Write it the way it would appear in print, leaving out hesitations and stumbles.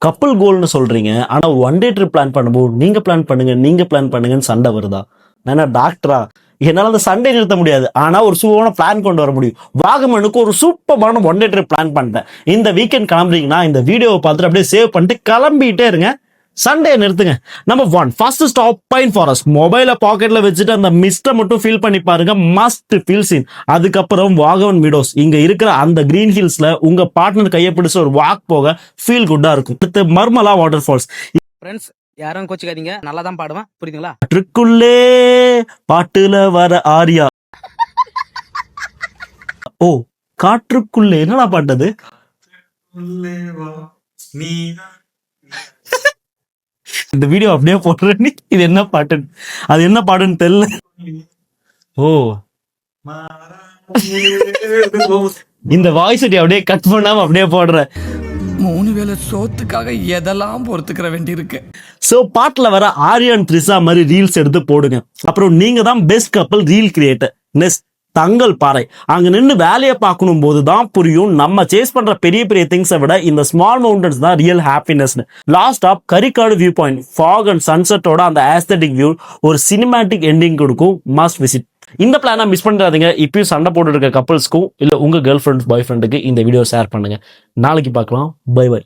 கப்பல் கோல்னு சொல்றீங்க, ஆனா ஒன் டே ட்ரிப் பிளான் பண்ணும்போது நீங்க பிளான் பண்ணுங்கன்னு சண்டை வருதா? நான் என்ன டாக்டரா? என்னால அந்த சண்டை நிறுத்த முடியாது. ஆனா ஒரு சூப்பரான பிளான் கொண்டு வர முடியும். வாகமனுக்கு ஒரு சூப்பரான ஒன் டே ட்ரிப் பிளான் பண்ணிட்டேன். இந்த வீக்கெண்ட் கிளம்புறீங்கன்னா இந்த வீடியோவை பார்த்துட்டு அப்படியே சேவ் பண்ணிட்டு கிளம்பிட்டே இருங்க. சண்டே நிறுத்துங்க. Number 1 first stop pine forest. மொபைல பாக்கெட்ல வச்சுட்டு அந்த மிஸ்ட மட்டும் ஃபீல் பண்ணி பாருங்க. Must feel scene. அதுக்கப்புறம் வாகவன் மீடோஸ். இங்க இருக்கிற அந்த கிரீன் ஹில்ஸ்ல உங்க பார்ட்னர் கையை பிடிச்சு ஒரு வாக் போக ஃபீல் குட்டா இருக்கும். அடுத்து மர்மலா வாட்டர் ஃபால்ஸ். ஃப்ரெண்ட்ஸ் யாரும் கோச்சிக்காதீங்க, நல்லா தான் பாடுவேன், புரியுதுங்களா? காற்றுக்குள்ளே பாட்டுல வர ஆரியா. ஓ, காற்றுக்குள்ளே என்னடா பாட்டது? இந்த வீடியோ அப்படியே போடுறேன். இது என்ன பாட்டு? அது என்ன பாட்டுன்னு தெரியல. ஓ, இந்த வாய்ஸ் அப்படியே கட் பண்ணாம அப்படியே போடுறேன். 3 வேளை சோத்துக்காக எதெல்லாம் பொறுத்துக்கிற வேண்டியிருக்கு. சோ பாட்டுல வர ஆரியான் த்ரிஷா மாதிரி ரீல்ஸ் எடுத்து போடுங்க. அப்புறம் நீங்க தான் பெஸ்ட் கப்பல் ரீல் கிரியேட்டர். நெக்ஸ்ட் தங்கல் பாறை. அங்க நின்று வேலையை பார்க்கணும் போது தான் புரியும் நம்ம சேஸ் பண்ற பெரிய பெரிய திங்ஸை விட இந்த ஸ்மால் மவுண்டன்ஸ் தான் real happiness. Last of Karikadu view point. Fog and சன்செட்டோட அந்த ஆஸ்தட்டிக் வியூ ஒரு சினிமேட்டிக் எண்டிங் கொடுக்கும். Must visit. இந்த பிளானை மிஸ் பண்ணிடாதீங்க. இப்பயும் சண்டை போட்டு இருக்க கப்பல்ஸ்க்கும் இல்ல உங்க கேர்ள் ஃப்ரெண்ட் பாய் ஃப்ரெண்டுக்கு இந்த வீடியோ ஷேர் பண்ணுங்க. நாளைக்கு பார்க்கலாம். Bye by.